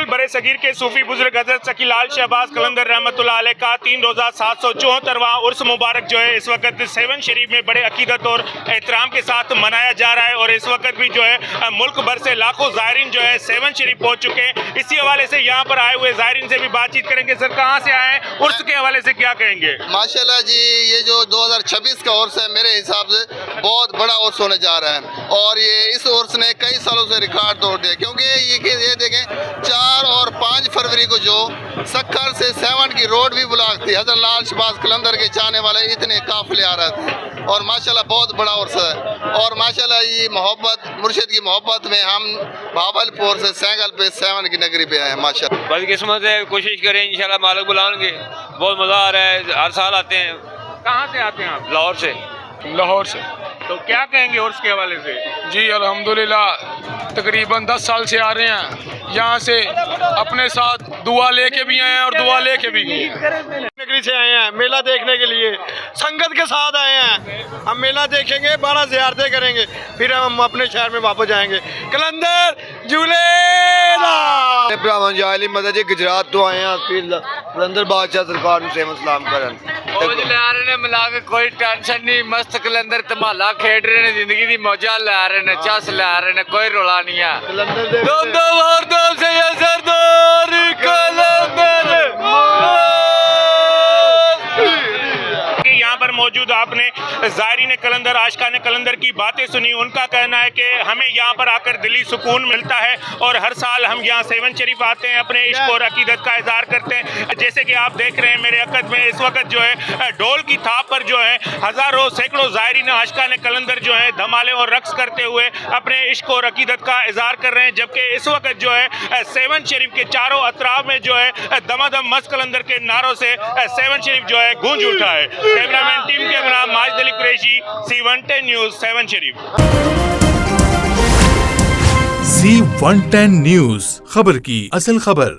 बिल्कुल बड़े सगीर के सूफी बुजुर्ग हजरत सकीलाल शहबाज कलंदर रहमतुल्लाह अलैह का 3 रोज़ा 774वां उर्स मुबारक जो है इस वक्त सेवन शरीफ में बड़े अकीदत और एहतराम के साथ मनाया जा रहा है। और इस वक्त भी जो है मुल्क भर से लाखों ज़ायरीन जो है सेवन शरीफ पहुंच चुके हैं। इसी हवाले से यहाँ पर आए हुए ज़ायरीन से भी बातचीत करेंगे। सर, कहाँ से आए हैं, उर्स के हवाले से क्या कहेंगे? माशाल्लाह जी, ये जो 2026 का उर्स है मेरे हिसाब से बहुत बड़ा उर्स होने जा रहा है और ये इस उर्स ने कई सालों से रिकॉर्ड तोड़ दिया, क्योंकि ये देखें 4 और 5 फरवरी को जो सक्खर से सेवन की रोड भी ब्लॉक थी। हज़रत लाल शहबाज कलंदर के चाहने वाले इतने काफिले आ रहे थे और माशाल्लाह बहुत बड़ा उर्स है। और माशाल्लाह ये मोहब्बत मुर्शिद की मोहब्बत में हम भावलपुर से सैगल पे सेवन की नगरी पे आए हैं। माशाल्लाह बदकिस्मत है, कोशिश करें इंशाल्लाह मालिक बुलाएंगे। बहुत मज़ा आ रहा है, हर साल आते हैं। कहाँ से आते हैं आप? लाहौर से। लाहौर से। तो क्या कहेंगे उर्स के हवाले से? जी अल्हम्दुलिल्लाह तकरीबन 10 साल से आ रहे हैं। यहाँ से अपने साथ दुआ लेके भी आए हैं और दुआ लेके भी गए हैं। नगरी से आए हैं मेला देखने के लिए, संगत के साथ आए हैं। हम मेला देखेंगे, 12 ज़ियारतें करेंगे, फिर हम अपने शहर में वापस जाएंगे। कलंदर झूलेलाल ब्राह्मण जाली मदद जी गुजरात तो आए हैं, फिर कलंदर बादशाह सरकार ने सेवन सलाम करन मिला के कोई टेंशन नहीं, मस्त कलंदर धमाला खेड रहे ने, जिंदगी की मौजा लै रहे ने, चस लै रहे ने, कोई रोला नहीं है। यहाँ पर मौजूद आपने ज़ायरीन कलंदर, आशिकान कलंदर की बातें सुनी। उनका कहना है कि हमें यहाँ पर आकर दिली सुकून मिलता है और हर साल हम यहाँ सेवन शरीफ आते हैं, अपने इश्क और अकीदत का इजहार करते हैं। जैसे कि आप देख रहे हैं मेरे अकद में इस वक्त जो है ढोल की थाप पर जो है हज़ारों सैकड़ों ज़ायरीन आशिकान कलंदर जो है धमाले और रक्स करते हुए अपने इश्क और अकीदत का इजहार कर रहे हैं। जबकि इस वक्त जो है सेवन शरीफ के चारों अतराफ में जो है दमादम मस्त कलंदर के नारों से सेवन शरीफ जो है गूंज उठा है। कैमरामैन टीम के हमरा Majid Ali Qureshi, C110 news, Sehwan Sharif. C110 news, खबर की असल खबर।